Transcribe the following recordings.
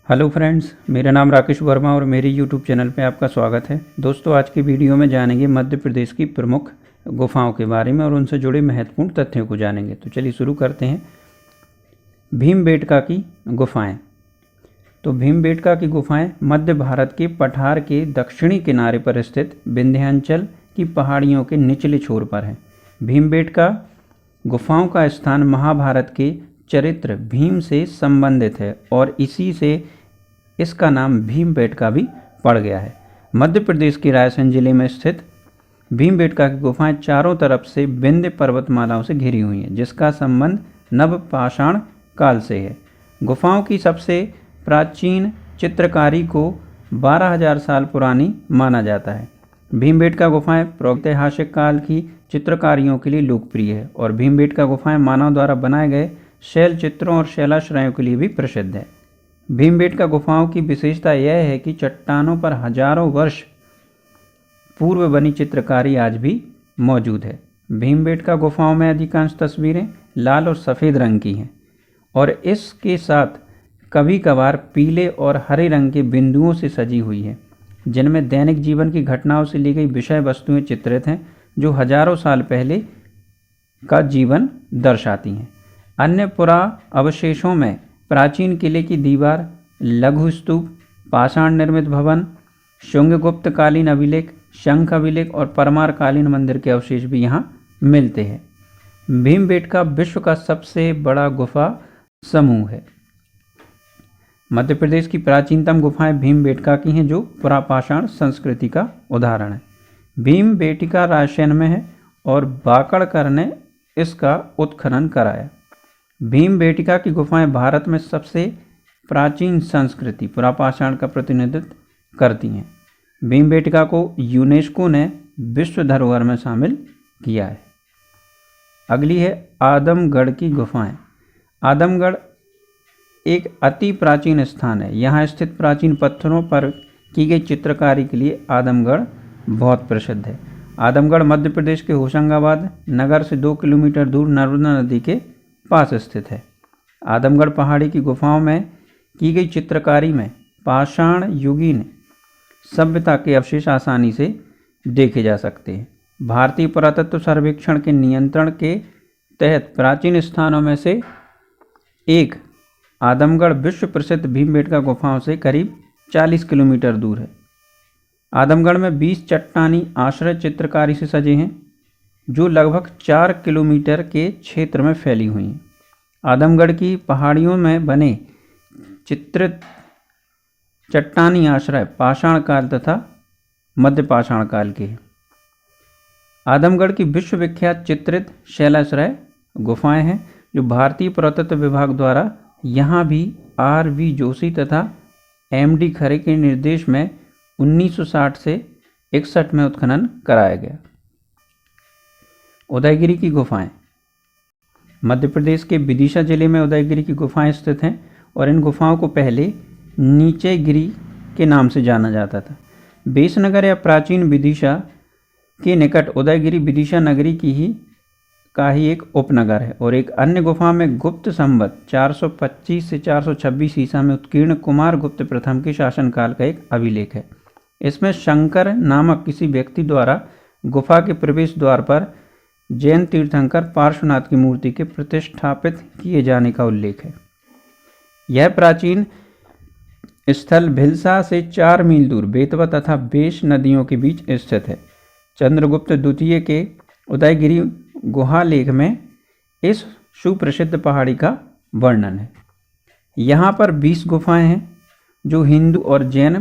Hello friends, मेरा नाम राकेश वर्मा और मेरे यूट्यूब चैनल पे आपका स्वागत है। दोस्तों, आज की वीडियो में जानेंगे मध्य प्रदेश की प्रमुख गुफाओं के बारे में और उनसे जुड़े महत्वपूर्ण तथ्यों को जानेंगे। तो चलिए शुरू करते हैं। भीमबेटका की गुफाएं। तो भीमबेटका की गुफाएं मध्य भारत के पठार के दक्षिणी किनारे पर स्थित विंध्याचल की पहाड़ियों के निचले छोर पर हैं। भीमबेटका गुफाओं का स्थान महाभारत के चरित्र भीम से संबंधित है और इसी से इसका नाम भीमबेटका भी पड़ गया है। मध्य प्रदेश के रायसेन जिले में स्थित भीमबेटका की गुफाएं चारों तरफ से विंध्य पर्वतमालाओं से घिरी हुई हैं, जिसका संबंध नवपाषाण काल से है। गुफाओं की सबसे प्राचीन चित्रकारी को 12,000 साल पुरानी माना जाता है। भीमबेटका गुफाएं प्रागैतिहासिक काल की चित्रकारियों के लिए लोकप्रिय है और भीमबेटका गुफाएं मानव द्वारा बनाए गए शैल चित्रों और शैलाश्रयों के लिए भी प्रसिद्ध है। भीमबेटका गुफाओं की विशेषता यह है कि चट्टानों पर हजारों वर्ष पूर्व बनी चित्रकारी आज भी मौजूद है। भीमबेटका गुफाओं में अधिकांश तस्वीरें लाल और सफ़ेद रंग की हैं और इसके साथ कभी कभार पीले और हरे रंग के बिंदुओं से सजी हुई है, जिनमें दैनिक जीवन की घटनाओं से ली गई विषय वस्तुएं चित्रित हैं, जो हजारों साल पहले का जीवन दर्शाती हैं। अन्य पुरा अवशेषों में प्राचीन किले की दीवार, लघु स्तूप, पाषाण निर्मित भवन, शुंगगुप्त कालीन अभिलेख, शंख अभिलेख और परमार कालीन मंदिर के अवशेष भी यहाँ मिलते हैं। भीमबेटका विश्व का सबसे बड़ा गुफा समूह है। मध्य प्रदेश की प्राचीनतम गुफाएं भीमबेटका की हैं, जो पुरापाषाण संस्कृति का उदाहरण है। भीमबेटका रायसेन में है और बाकड़कर ने इसका उत्खनन कराया। भीमबेटका की गुफाएं भारत में सबसे प्राचीन संस्कृति पुरापाषाण का प्रतिनिधित्व करती हैं। भीमबेटका को यूनेस्को ने विश्व धरोहर में शामिल किया है। अगली है आदमगढ़ की गुफाएं। आदमगढ़ एक अति प्राचीन स्थान है। यहाँ स्थित प्राचीन पत्थरों पर की गई चित्रकारी के लिए आदमगढ़ बहुत प्रसिद्ध है। आदमगढ़ मध्य प्रदेश के होशंगाबाद नगर से 2 किलोमीटर दूर नर्मदा नदी के पास स्थित है। आदमगढ़ पहाड़ी की गुफाओं में की गई चित्रकारी में पाषाण युगीन सभ्यता के अवशेष आसानी से देखे जा सकते हैं। भारतीय पुरातत्व सर्वेक्षण के नियंत्रण के तहत प्राचीन स्थानों में से एक आदमगढ़ विश्व प्रसिद्ध भीमबेटका गुफाओं से करीब 40 किलोमीटर दूर है। आदमगढ़ में 20 चट्टानी आश्रय चित्रकारी से सजे हैं, जो लगभग 4 किलोमीटर के क्षेत्र में फैली हुई हैं। आदमगढ़ की पहाड़ियों में बने चित्रित चट्टानी आश्रय पाषाण काल तथा मध्य पाषाण काल के हैं। आदमगढ़ की विश्वविख्यात चित्रित शैलाश्रय गुफाएं हैं, जो भारतीय पुरातत्व विभाग द्वारा यहाँ भी R.V. जोशी तथा M.D. खरे के निर्देश में 1960 से 61 में उत्खनन कराया गया। उदयगिरी की गुफाएं। मध्य प्रदेश के विदिशा जिले में उदयगिरी की गुफाएं स्थित हैं और इन गुफाओं को पहले नीचेगिरी के नाम से जाना जाता था। बेसनगर या प्राचीन विदिशा के निकट उदयगिरी विदिशा नगरी का ही एक उपनगर है और एक अन्य गुफा में गुप्त संवत 425 से 426 ईसा में उत्कीर्ण कुमार गुप्त प्रथम के शासनकाल का एक अभिलेख है। इसमें शंकर नामक किसी व्यक्ति द्वारा गुफा के प्रवेश द्वार पर जैन तीर्थंकर पार्श्वनाथ की मूर्ति के प्रतिष्ठापित किए जाने का उल्लेख है। यह प्राचीन स्थल भिलसा से 4 मील दूर बेतवा तथा बेश नदियों के बीच स्थित है। चंद्रगुप्त द्वितीय के उदयगिरी गुहा लेख में इस सुप्रसिद्ध पहाड़ी का वर्णन है। यहाँ पर 20 गुफाएं हैं, जो हिंदू और जैन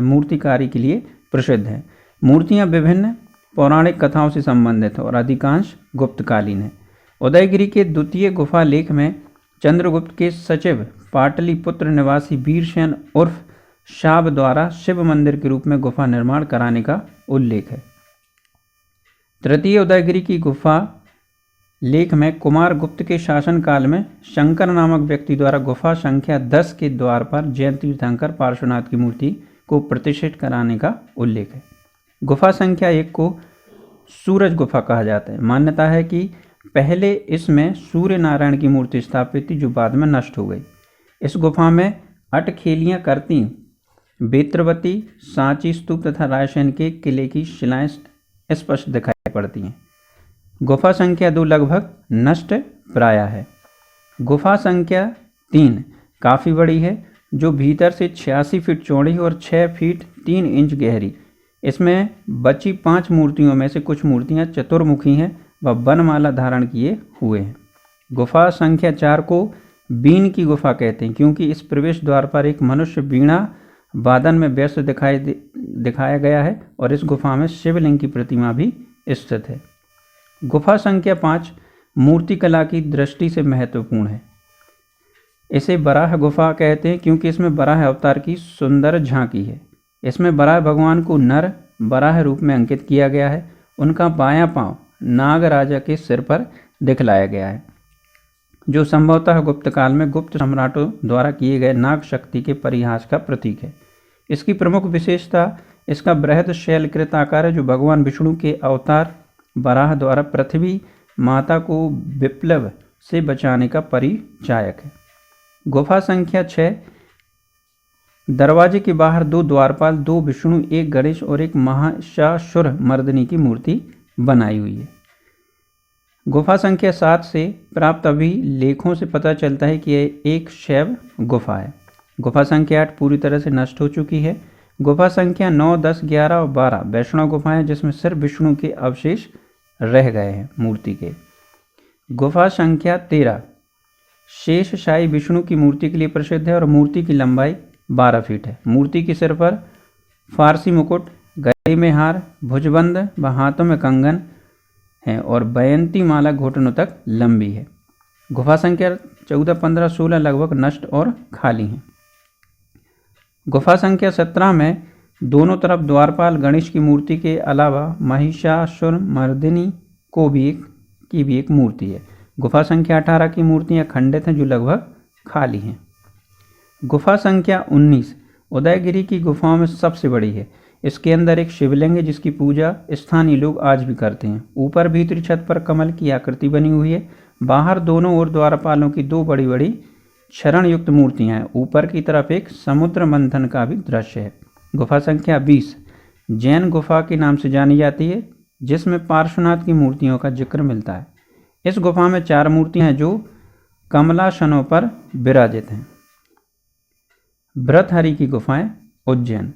मूर्तिकारी के लिए प्रसिद्ध हैं। मूर्तियाँ विभिन्न पौराणिक कथाओं से संबंधित है और अधिकांश गुप्तकालीन है। उदयगिरी के द्वितीय गुफा लेख में चंद्रगुप्त के सचिव पाटलिपुत्र निवासी वीरसेन उर्फ शाब द्वारा शिव मंदिर के रूप में गुफा निर्माण कराने का उल्लेख है। तृतीय उदयगिरी की गुफा लेख में कुमार गुप्त के शासनकाल में शंकर नामक व्यक्ति द्वारा गुफा संख्या 10 के द्वार पर जैन तीर्थंकर पार्श्वनाथ की मूर्ति को प्रतिष्ठित कराने का उल्लेख है। गुफा संख्या 1 को सूरज गुफा कहा जाता है। मान्यता है कि पहले इसमें सूर्य नारायण की मूर्ति स्थापित थी, जो बाद में नष्ट हो गई। इस गुफा में अटखेलियाँ करती बेत्रवती, सांची स्तूप तथा रायसेन के किले की शिलाएं स्पष्ट दिखाई पड़ती हैं। गुफा संख्या 2 लगभग नष्ट प्राय है। गुफा संख्या 3 काफ़ी बड़ी है, जो भीतर से 86 फीट चौड़ी और 6 फीट 3 इंच गहरी। इसमें बची 5 मूर्तियों में से कुछ मूर्तियां चतुर्मुखी हैं व वनमाला धारण किए हुए हैं। गुफा संख्या 4 को बीन की गुफा कहते हैं, क्योंकि इस प्रवेश द्वार पर एक मनुष्य वीणा वादन में व्यस्त दिखाया गया है और इस गुफा में शिवलिंग की प्रतिमा भी स्थित है। गुफा संख्या 5 मूर्तिकला की दृष्टि से महत्वपूर्ण है। इसे बराह गुफा कहते हैं, क्योंकि इसमें बराह अवतार की सुंदर झांकी है। इसमें बराह भगवान को नर बराह रूप में अंकित किया गया है। उनका बायां पांव नाग राजा के सिर पर दिखलाया गया है, जो संभवतः गुप्त काल में गुप्त सम्राटों द्वारा किए गए नाग शक्ति के परिहास का प्रतीक है। इसकी प्रमुख विशेषता इसका बृहद शैलकृत आकार है, जो भगवान विष्णु के अवतार बराह द्वारा पृथ्वी माता को विप्लव से बचाने का परिचायक है। गुफा संख्या 6 दरवाजे के बाहर 2 द्वारपाल, 2 विष्णु, 1 गणेश और 1 महिषासुर मर्दिनी की मूर्ति बनाई हुई है। गुफा संख्या 7 से प्राप्त अभिलेखों से पता चलता है कि यह एक शैव गुफा है। गुफा संख्या 8 पूरी तरह से नष्ट हो चुकी है। गुफा संख्या 9, 10, 11 और 12 वैष्णव गुफाएं, जिसमें सिर्फ विष्णु के अवशेष रह गए हैं मूर्ति के। गुफा संख्या 13 शेषशाही विष्णु की मूर्ति के लिए प्रसिद्ध है और मूर्ति की लंबाई 12 फीट है। मूर्ति के सिर पर फारसी मुकुट, गले में हार, भुजबंद व हाथों में कंगन है और बयंती माला घुटनों तक लंबी है। गुफा संख्या 14, 15, 16 लगभग नष्ट और खाली हैं। गुफा संख्या 17 में दोनों तरफ द्वारपाल गणेश की मूर्ति के अलावा महिषासुर मर्दिनी की भी एक मूर्ति है। गुफा संख्या 18 की मूर्तियां खंडित हैं, जो लगभग खाली हैं। गुफा संख्या 19 उदयगिरी की गुफाओं में सबसे बड़ी है। इसके अंदर एक शिवलिंग है, जिसकी पूजा स्थानीय लोग आज भी करते हैं। ऊपर भीतरी छत पर कमल की आकृति बनी हुई है। बाहर दोनों ओर द्वारपालों की 2 बड़ी बड़ी क्षरण युक्त मूर्तियां हैं। ऊपर की तरफ एक समुद्र मंथन का भी दृश्य है। गुफा संख्या 20 जैन गुफा के नाम से जानी जाती है, जिसमें पार्श्वनाथ की मूर्तियों का जिक्र मिलता है। इस गुफा में 4 मूर्तियां हैं, जो कमलासनों पर विराजित हैं। भृतहरि की गुफाएं, उज्जैन।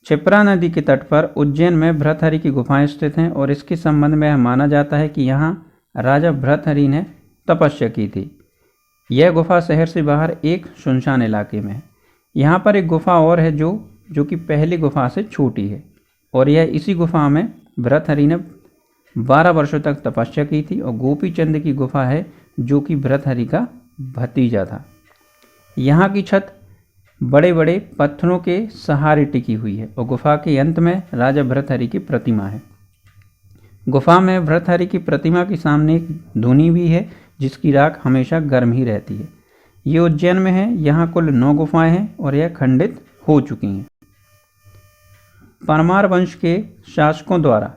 क्षिप्रा नदी के तट पर उज्जैन में भृतहरि की गुफाएं स्थित हैं और इसके संबंध में यह माना जाता है कि यहाँ राजा भृतहरि ने तपस्या की थी। यह गुफा शहर से बाहर एक सुनसान इलाके में है। यहाँ पर एक गुफा और है जो कि पहली गुफा से छोटी है, और यह इसी गुफा में भृतहरि ने 12 वर्षों तक तपस्या की थी। और गोपी चंद की गुफा है, जो कि भृतहरि का भतीजा था। यहाँ की छत बड़े बड़े पत्थरों के सहारे टिकी हुई है और गुफा के अंत में राजा भृतहरि की प्रतिमा है। गुफा में भृतहरि की प्रतिमा के सामने एक धुनी भी है, जिसकी राख हमेशा गर्म ही रहती है। ये उज्जैन में है। यहाँ कुल 9 गुफाएं हैं और यह खंडित हो चुकी हैं। परमार वंश के शासकों द्वारा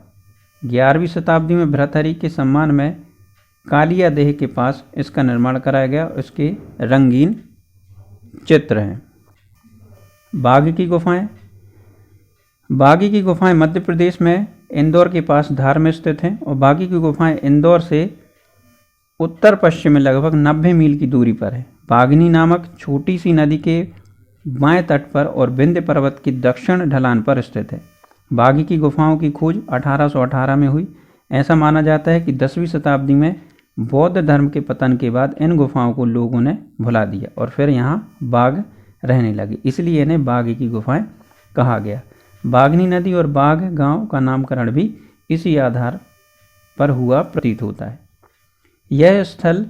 11वीं शताब्दी में भृतहरि के सम्मान में कालिया देह के पास इसका निर्माण कराया गया और इसके रंगीन चित्र हैं। बाघ की गुफाएं। बागी की गुफाएं मध्य प्रदेश में इंदौर के पास धार में स्थित हैं और बागी की गुफाएं इंदौर से उत्तर पश्चिम में लगभग 90 मील की दूरी पर है। बागनी नामक छोटी सी नदी के बाएं तट पर और विंध्य पर्वत की दक्षिण ढलान पर स्थित है। बागी की गुफाओं की खोज 1818 में हुई। ऐसा माना जाता है कि 10वीं शताब्दी में बौद्ध धर्म के पतन के बाद इन गुफाओं को लोगों ने भुला दिया और फिर यहाँ बाघ रहने लगे, इसलिए इन्हें बागी की गुफाएं कहा गया। बागनी नदी और बाघ गांव का नामकरण भी इसी आधार पर हुआ प्रतीत होता है। यह स्थल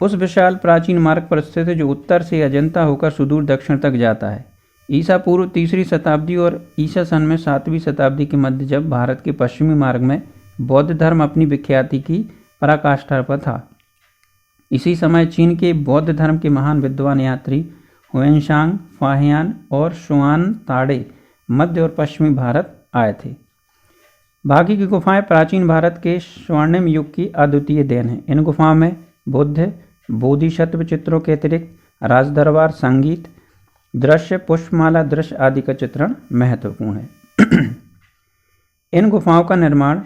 उस विशाल प्राचीन मार्ग पर स्थित है जो उत्तर से अजंता होकर सुदूर दक्षिण तक जाता है। ईसा पूर्व 3री शताब्दी और ईसा सन में 7वीं शताब्दी के मध्य, जब भारत के पश्चिमी मार्ग में बौद्ध धर्म अपनी विख्याति की पराकाष्ठा पर था, इसी समय चीन के बौद्ध धर्म के महान विद्वान यात्री हुएनसांग, फाहियान और शुआन ताड़े मध्य और पश्चिमी भारत आए थे। बागी की गुफाएं प्राचीन भारत के स्वर्णिम युग की अद्वितीय देन हैं। इन गुफाओं में बुद्ध, बोधिसत्व चित्रों के अतिरिक्त राजदरबार, संगीत, दृश्य, पुष्पमाला दृश्य आदि का चित्रण महत्वपूर्ण है। इन गुफाओं का निर्माण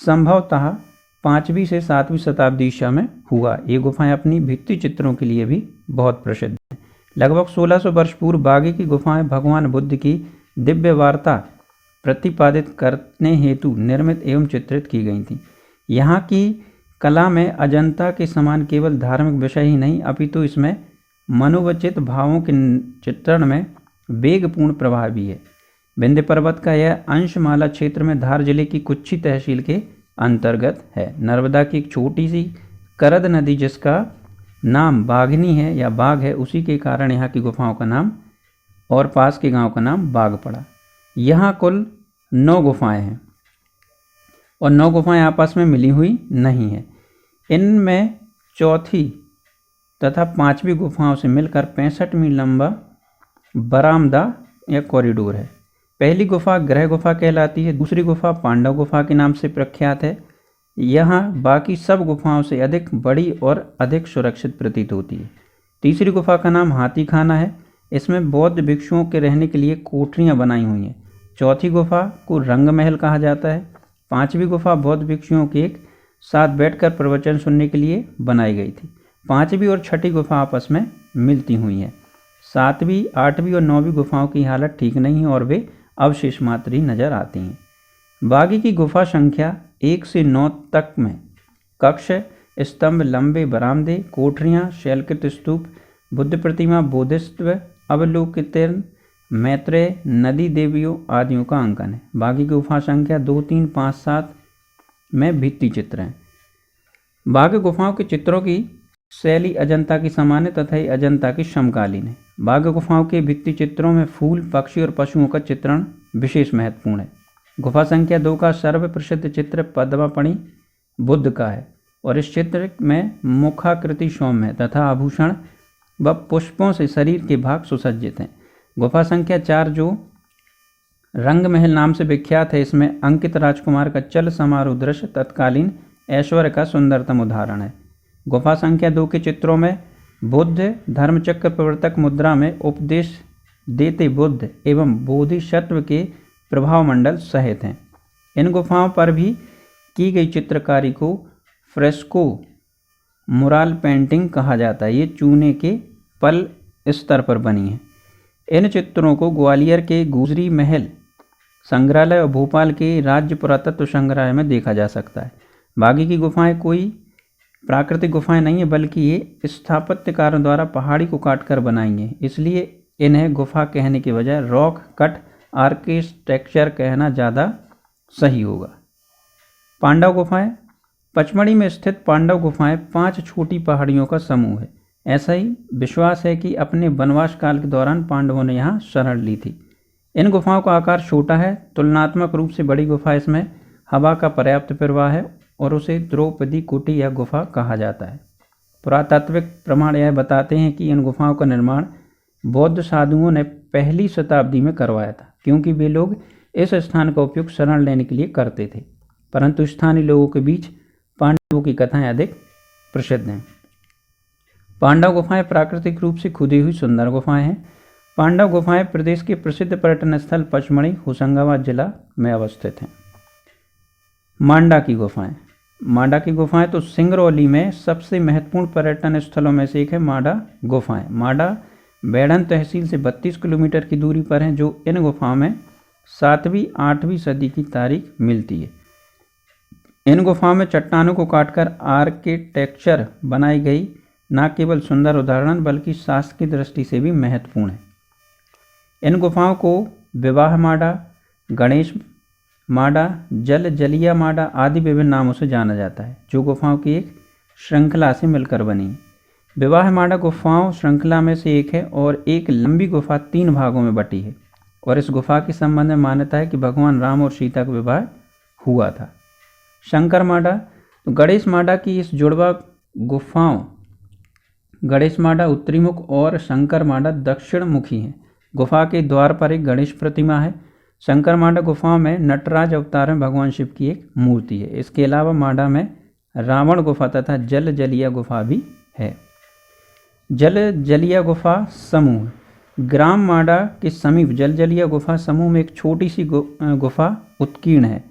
संभवतः 5वीं से 7वीं शताब्दी ईसा में हुआ। ये गुफाएं अपनी भित्ति चित्रों के लिए भी बहुत प्रसिद्ध हैं। लगभग 1600 वर्ष पूर्व बागी की गुफाएं भगवान बुद्ध की दिव्य वार्ता प्रतिपादित करने हेतु निर्मित एवं चित्रित की गई थीं। यहाँ की कला में अजंता के समान केवल धार्मिक विषय ही नहीं अपितु इसमें मनोवचित भावों के चित्रण में वेगपूर्ण प्रभाव भी है। विंध्य पर्वत का यह अंश माला क्षेत्र में धार जिले की कुच्छी तहसील के अंतर्गत है। नर्मदा की एक छोटी सी करद नदी जिसका नाम बाघनी है या बाघ है, उसी के कारण यहाँ की गुफाओं का नाम और पास के गांव का नाम बाघ पड़ा। यहाँ कुल 9 गुफाएं हैं और 9 गुफाएं आपस में मिली हुई नहीं है। इनमें चौथी तथा 5वीं गुफाओं से मिलकर 65 मील लंबा बरामदा या कॉरिडोर है। पहली गुफा ग्रह गुफा कहलाती है, दूसरी गुफा पांडव गुफा के नाम से प्रख्यात है। यहाँ बाकी सब गुफाओं से अधिक बड़ी और अधिक सुरक्षित प्रतीत होती है। तीसरी गुफा का नाम हाथी खाना है। इसमें बौद्ध भिक्षुओं के रहने के लिए कोठरियाँ बनाई हुई हैं। चौथी गुफा को रंग महल कहा जाता है। 5वीं गुफा बौद्ध भिक्षुओं के एक साथ बैठकर प्रवचन सुनने के लिए बनाई गई थी। 5वीं और 6ठी गुफा आपस में मिलती हुई हैं। 7वीं, 8वीं और 9वीं गुफाओं की हालत ठीक नहीं है और वे अवशेष मात्र ही नजर आती हैं। बागी की गुफा संख्या 1 से 9 तक में कक्ष, स्तंभ, लंबे बरामदे, कोठरियाँ, शैलकृत स्तूप, बुद्ध प्रतिमा, बोधिसत्व, अवलोकितेन, मैत्रेय, नदी देवियों आदियों का अंकन है। बागी की गुफा संख्या 2, 3, 5, 7 में भित्ति चित्र हैं। बाघ गुफाओं के चित्रों की शैली अजंता की समान है तथा अजंता की समकालीन है। बाघ गुफाओं के भित्ति चित्रों में फूल, पक्षी और पशुओं का चित्रण विशेष महत्वपूर्ण है। गुफा संख्या 2 का सर्व प्रसिद्ध चित्र पद्मापणि बुद्ध का है और इस चित्र में मुखाकृति सौम्य है तथा आभूषण व पुष्पों से शरीर के भाग सुसज्जित हैं। गुफा संख्या 4 जो रंग महल नाम से विख्यात है, इसमें अंकित राजकुमार का चल समारोह दृश्य तत्कालीन ऐश्वर्य का सुंदरतम उदाहरण है। गुफा संख्या 2 के चित्रों में बुद्ध धर्मचक्र प्रवर्तक मुद्रा में उपदेश देते बुद्ध एवं बोधिसत्व के प्रभाव मंडल सहित हैं। इन गुफाओं पर भी की गई चित्रकारी को फ्रेस्को मुराल पेंटिंग कहा जाता है। ये चूने के पल स्तर पर बनी है। इन चित्रों को ग्वालियर के गुजरी महल संग्रहालय और भोपाल के राज्य पुरातत्व संग्रहालय में देखा जा सकता है। बागी की गुफाएं कोई प्राकृतिक गुफाएं नहीं है बल्कि ये स्थापत्यकारों द्वारा पहाड़ी को काटकर बनाई हैं, इसलिए इन्हें गुफा कहने के बजाय रॉक कट आर्किटेक्चर कहना ज़्यादा सही होगा। पांडव गुफाएं। पचमढ़ी में स्थित पांडव गुफाएं 5 छोटी पहाड़ियों का समूह है। ऐसा ही विश्वास है कि अपने वनवास काल के दौरान पांडवों ने यहाँ शरण ली थी। इन गुफाओं का आकार छोटा है, तुलनात्मक रूप से बड़ी गुफा इसमें हवा का पर्याप्त प्रवाह है और उसे द्रौपदी कुटी या गुफा कहा जाता है। पुरातात्विक प्रमाण यह बताते हैं कि इन गुफाओं का निर्माण बौद्ध साधुओं ने पहली शताब्दी में करवाया था, क्योंकि वे लोग इस स्थान का उपयोग शरण लेने के लिए करते थे, परंतु स्थानीय लोगों के बीच पांडवों की कथाएं अधिक प्रसिद्ध हैं। पांडव गुफाएं प्राकृतिक रूप से खुदी हुई सुंदर गुफाएं हैं। पांडव गुफाएं प्रदेश के प्रसिद्ध पर्यटन स्थल पचमढ़ी होशंगाबाद जिला में अवस्थित हैं। मांडा की गुफाएं। मांडा की गुफाएं तो सिंगरौली में सबसे महत्वपूर्ण पर्यटन स्थलों में से एक है मांडा गुफाएं। मांडा बैढ़न तहसील से 32 किलोमीटर की दूरी पर हैं, जो इन गुफाओं में 7वीं 8वीं सदी की तारीख मिलती है। इन गुफाओं में चट्टानों को काटकर आर्किटेक्चर बनाई गई न केवल सुंदर उदाहरण बल्कि शास्त्र की दृष्टि से भी महत्वपूर्ण है। इन गुफाओं को विवाह माडा, गणेश माडा, जलिया माडा आदि विभिन्न नामों से जाना जाता है, जो गुफाओं की एक श्रृंखला से मिलकर बनी है। विवाह माडा गुफाओं श्रृंखला में से एक है और एक लंबी गुफा 3 भागों में बटी है और इस गुफा के संबंध में मान्यता है कि भगवान राम और सीता का विवाह हुआ था। शंकर माडा। तो गणेश माडा की इस जुड़वा गुफाओं गणेश माडा उत्तरी मुख और शंकर माडा दक्षिण मुखी है। गुफा के द्वार पर एक गणेश प्रतिमा है। शंकर माडा गुफाओं में नटराज अवतार में भगवान शिव की एक मूर्ति है। इसके अलावा माडा में रावण गुफा तथा जलिया गुफा भी है। जलजलिया गुफा समूह। ग्राम माडा के समीप जलजलिया गुफा समूह में एक छोटी सी गुफा उत्कीर्ण है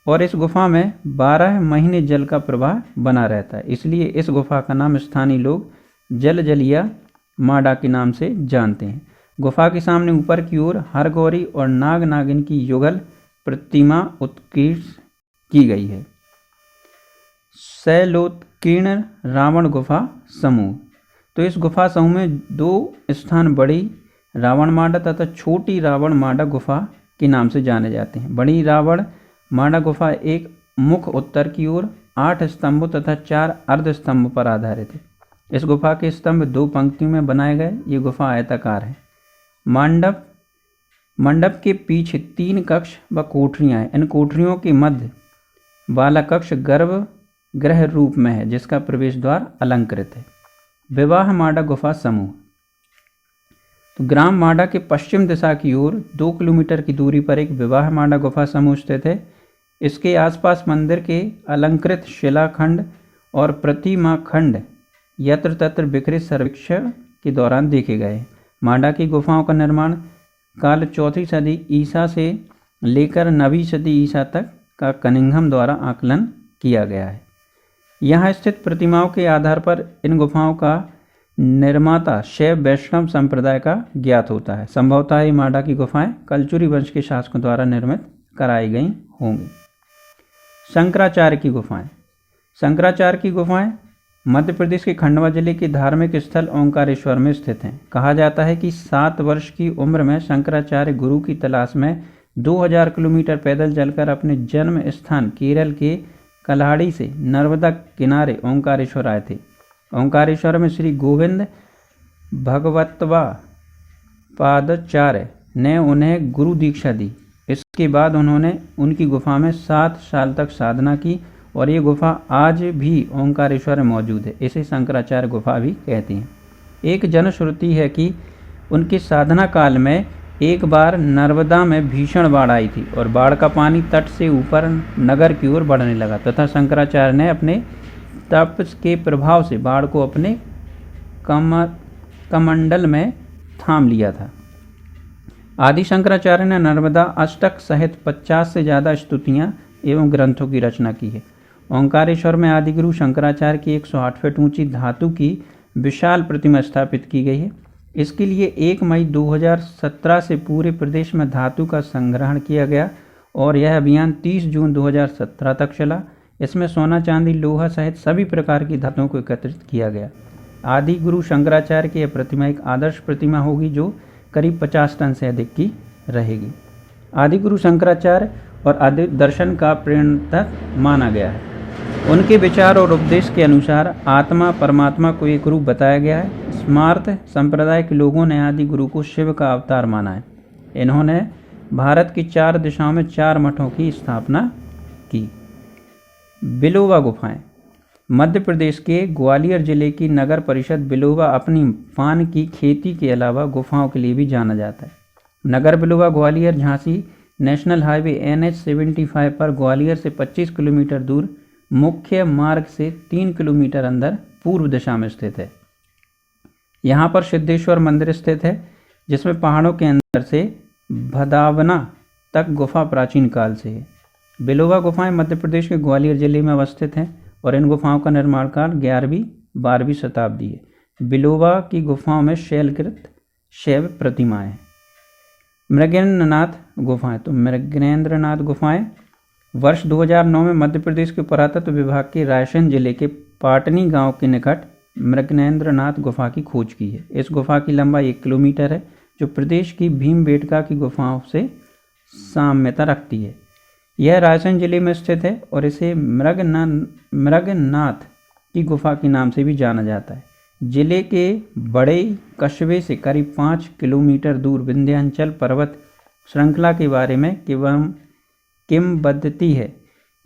और इस गुफा में 12 महीने जल का प्रवाह बना रहता है, इसलिए इस गुफा का नाम स्थानीय लोग जलजलिया माडा के नाम से जानते हैं। गुफा के सामने ऊपर की ओर हरगौरी और नाग नागिन की युगल प्रतिमा उत्कीर्ण की गई है। शैलोत्कीर्ण रावण गुफा समूह। तो इस गुफा समूह में 2 स्थान बड़ी रावण माडा तथा छोटी रावण माडा गुफा के नाम से जाने जाते हैं। बड़ी रावण माडा गुफा एक मुख उत्तर की ओर 8 स्तंभों तथा 4 अर्ध स्तंभ पर आधारित है। इस गुफा के स्तंभ 2 पंक्तियों में बनाए गए। ये गुफा आयताकार है। मंडप के पीछे 3 कक्ष व कोठरियां हैं। इन कोठरियों के मध्य वाला कक्ष गर्भगृह रूप में है, जिसका प्रवेश द्वार अलंकृत है। विवाह माडा गुफा समूह। तो ग्राम माडा के पश्चिम दिशा की ओर 2 किलोमीटर की दूरी पर एक विवाह माडा गुफा समूह स्थित है। इसके आसपास मंदिर के अलंकृत शिलाखंड और प्रतिमा खंड यत्र तत्र बिखरे सर्वेक्षण के दौरान देखे गए। माडा की गुफाओं का निर्माण काल 4वीं सदी ईसा से लेकर 9वीं सदी ईसा तक का कनिंघम द्वारा आकलन किया गया है। यहाँ स्थित प्रतिमाओं के आधार पर इन गुफाओं का निर्माता शैव वैष्णव संप्रदाय का ज्ञात होता है। संभवतः ये माडा की गुफाएं कलचुरी वंश के शासकों द्वारा निर्मित कराई गई होंगी। शंकराचार्य की गुफाएं। शंकराचार्य की गुफाएं मध्य प्रदेश के खंडवा जिले के धार्मिक स्थल ओंकारेश्वर में स्थित हैं। कहा जाता है कि 7 वर्ष की उम्र में शंकराचार्य गुरु की तलाश में 2000 किलोमीटर पैदल चलकर अपने जन्म स्थान केरल के कल्हाड़ी से नर्मदा किनारे ओंकारेश्वर आए थे। ओंकारेश्वर में श्री गोविंद भगवतवा पादाचार्य ने उन्हें गुरु दीक्षा दी। इसके बाद उन्होंने उनकी गुफा में 7 साल तक साधना की और ये गुफा आज भी ओंकारेश्वर में मौजूद है। इसे शंकराचार्य गुफा भी कहते हैं। एक जनश्रुति है कि उनके साधना काल में एक बार नर्मदा में भीषण बाढ़ आई थी और बाढ़ का पानी तट से ऊपर नगर की ओर बढ़ने लगा तथा शंकराचार्य ने अपने तप के प्रभाव से बाढ़ को अपने कमंडल में थाम लिया था। आदि शंकराचार्य ने नर्मदा अष्टक सहित 50 से ज़्यादा स्तुतियाँ एवं ग्रंथों की रचना की है। ओंकारेश्वर में आदिगुरु शंकराचार्य की 108 फीट ऊंची धातु की विशाल प्रतिमा स्थापित की गई है। इसके लिए 1 मई 2017 से पूरे प्रदेश में धातु का संग्रहण किया गया और यह अभियान 30 जून 2017 तक चला। इसमें सोना, चांदी, लोहा सहित सभी प्रकार की धातुओं को एकत्रित किया गया। आदि गुरु शंकराचार्य की यह प्रतिमा एक आदर्श प्रतिमा होगी जो करीब 50 टन से अधिक की रहेगी। आदि गुरु शंकराचार्य और आदि दर्शन का प्रेरणादाता माना गया है। उनके विचार और उपदेश के अनुसार आत्मा परमात्मा को एक रूप बताया गया है। स्मार्त संप्रदाय के लोगों ने आदि गुरु को शिव का अवतार माना है। इन्होंने भारत की 4 दिशाओं में 4 मठों की स्थापना की। बिलोवा गुफाएं। मध्य प्रदेश के ग्वालियर जिले की नगर परिषद बिलोवा अपनी पान की खेती के अलावा गुफाओं के लिए भी जाना जाता है। नगर Bilowa Gwalior Jhansi national highway NH75 पर ग्वालियर से 25 किलोमीटर दूर मुख्य मार्ग से 3 किलोमीटर अंदर पूर्व दिशा में स्थित है। यहाँ पर सिद्धेश्वर मंदिर स्थित है, जिसमें पहाड़ों के अंदर से भदावना तक गुफा प्राचीन काल से है। बिलोवा गुफाएं मध्य प्रदेश के ग्वालियर जिले में अवस्थित हैं और इन गुफाओं का निर्माण काल 11वीं-12वीं शताब्दी है। बिलोवा की गुफाओं में शैलकृत शैव प्रतिमाएं हैं। मृगेंद्रनाथ गुफाएं। तो मृगेंद्रनाथ गुफाएं वर्ष 2009 में मध्य प्रदेश के पुरातत्व विभाग के रायसेन जिले के पाटनी गांव के निकट मृगेंद्रनाथ गुफा की खोज की है। इस गुफा की लंबाई 1 किलोमीटर है, जो प्रदेश की भीमबेटका की गुफाओं से साम्यता रखती है। यह रायसेन जिले में स्थित है और इसे मृगनाथ की गुफा के नाम से भी जाना जाता है। जिले के बड़े कस्बे से करीब 5 किलोमीटर दूर विंध्याचल पर्वत श्रृंखला के बारे में किंवदंती है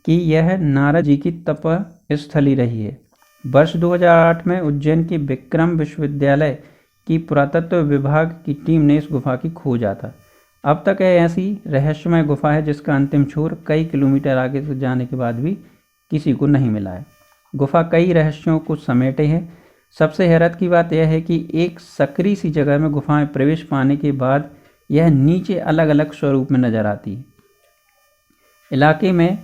कि यह नारद जी की तपस्थली रही है। वर्ष 2008 में उज्जैन के विक्रम विश्वविद्यालय की पुरातत्व विभाग की टीम ने इस गुफा की खोजा था। अब तक यह ऐसी रहस्यमय गुफा है जिसका अंतिम छोर कई किलोमीटर आगे तक जाने के बाद भी किसी को नहीं मिला है। गुफा कई रहस्यों को समेटे है। सबसे हैरत की बात यह है कि एक सकरी सी जगह में गुफा में प्रवेश पाने के बाद यह नीचे अलग अलग स्वरूप में नजर आती है। इलाके में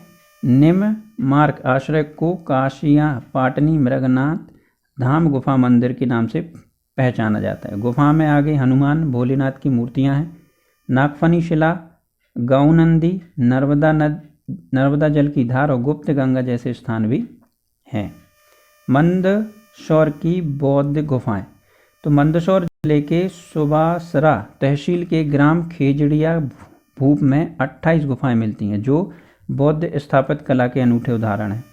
निम्न मार्ग आश्रय को काशिया पाटनी मृगनाथ धाम गुफा मंदिर के नाम से पहचाना जाता है। गुफा में आगे हनुमान भोलेनाथ की मूर्तियां हैं। नागफनी शिला, गौनंदी, नर्मदा जल की धार और गुप्त गंगा जैसे स्थान भी हैं। मंदसौर की बौद्ध गुफाएं। तो मंदसौर जिले के सुबासरा तहसील के ग्राम खेजड़िया भूप में 28 गुफाएं मिलती हैं, जो बौद्ध स्थापत्य कला के अनूठे उदाहरण हैं।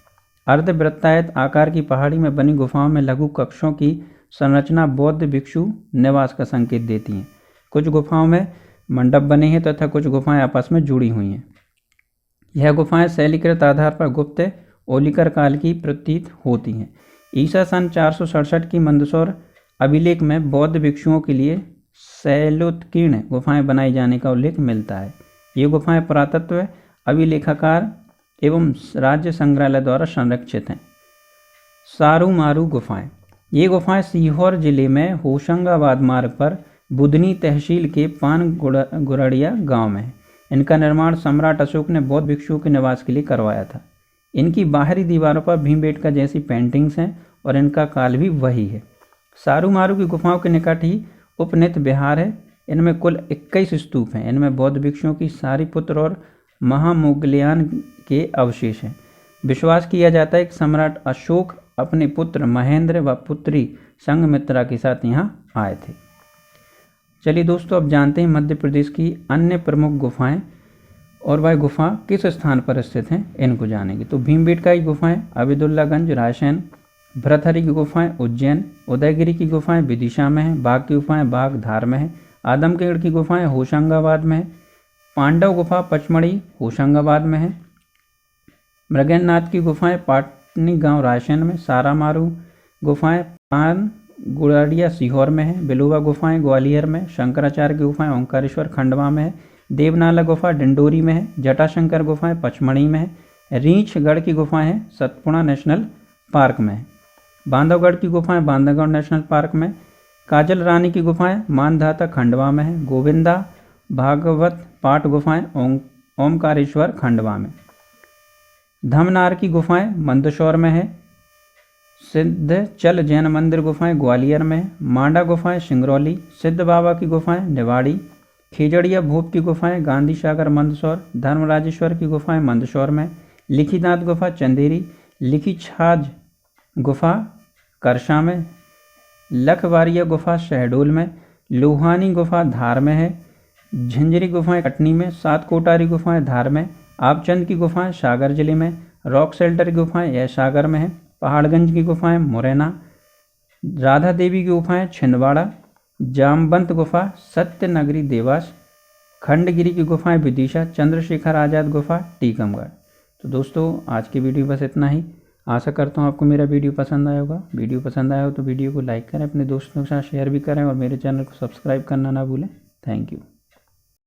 अर्धवृत्तायत आकार की पहाड़ी में बनी गुफाओं में लघु कक्षों की संरचना बौद्ध भिक्षु निवास का संकेत देती हैं। कुछ गुफाओं में मंडप बने हैं तथा कुछ गुफाएं आपस में जुड़ी हुई हैं। यह गुफाएं शैलीकृत आधार पर गुप्त ओलिकर काल की प्रतीत होती हैं। ईसा सन 467 की मंदसौर अभिलेख में बौद्ध भिक्षुओं के लिए शैलोत्कीर्ण गुफाएं बनाए जाने का उल्लेख मिलता है। ये गुफाएं पुरातत्व अभिलेखागार एवं राज्य संग्रहालय द्वारा संरक्षित हैं। सारूमारू गुफाएं। ये गुफाएं सीहोर जिले में होशंगाबाद मार्ग पर बुधनी तहसील के पान गुरड़िया गांव में है। इनका निर्माण सम्राट अशोक ने बौद्ध भिक्षुओं के निवास के लिए करवाया था। इनकी बाहरी दीवारों पर भीमबेटका जैसी पेंटिंग्स हैं और इनका काल भी वही है। सारूमारू की गुफाओं के निकट ही उपनित विहार है। इनमें कुल 21 स्तूप हैं। इनमें बौद्ध भिक्षुओं की सारीपुत्र और महामोगलियान के अवशेष हैं। विश्वास किया जाता है कि सम्राट अशोक अपने पुत्र महेंद्र व पुत्री संघमित्रा के साथ यहाँ आए थे। चलिए दोस्तों, अब जानते हैं मध्य प्रदेश की अन्य प्रमुख गुफाएं और वह गुफा किस स्थान पर स्थित हैं, इनको जानेंगे। तो भीमबेटका की गुफाएं अब्दुल्लागंज रायसेन, भरथरी की गुफाएं उज्जैन, उदयगिरी की गुफाएं विदिशा में हैं, बाघ की गुफाएं बाघ धार में हैं, आदमगढ़ की गुफाएं होशंगाबाद में है, पांडव गुफा पचमढ़ी होशंगाबाद में है, मृगनाथ की गुफाएं पाटनी गांव रायसेन में, सारामारू गुफाएं पान गुड़ाड़िया सीहोर में है, बिलुवा गुफाएं ग्वालियर में, शंकराचार्य की गुफाएं ओंकारेश्वर खंडवा में है, देवनाला गुफा डिंडोरी में है, जटाशंकर गुफाएं पचमढ़ी में है, रीछगढ़ की गुफाएं हैं सतपुड़ा नेशनल पार्क में है, बांधवगढ़ की गुफाएं बांधवगढ़ नेशनल पार्क में, काजल रानी की गुफाएं मानधाता खंडवा में है, गोविंदा भागवत पाठ गुफाएं ओमकारेश्वर खंडवा में, धमनार की गुफाएं मंदसौर में है, सिद्धचल जैन मंदिर गुफाएं ग्वालियर में है, मांडा गुफाएं सिंगरौली, सिद्ध बाबा की गुफाएं निवाड़ी, खेजड़िया भूप की गुफाएं गांधी सागर मंदसौर, धर्मराजेश्वर की गुफाएं मंदसौर में, लिखीनाथ गुफा चंदेरी, लिखी छाज गुफा करशा में, लखवारिया गुफा शहडोल में, लोहानी गुफा धार में है, झंझरी गुफाएं कटनी में, सात कोटारी गुफाएं धार में, आपचंद की गुफाएं सागर जिले में, रॉक शेल्टर की गुफाएं यह सागर में है, पहाड़गंज की गुफाएं मुरैना, राधा देवी की गुफाएं छिंदवाड़ा, जामवंत गुफा सत्यनगरी देवास, खंडगिरी की गुफाएं विदिशा, चंद्रशेखर आज़ाद गुफा टीकमगढ़। तो दोस्तों, आज की वीडियो बस इतना ही। आशा करता हूँ आपको मेरा वीडियो पसंद आया होगा। वीडियो पसंद आया हो तो वीडियो को लाइक करें, अपने दोस्तों के साथ शेयर भी करें और मेरे चैनल को सब्सक्राइब करना ना भूलें। Thank you.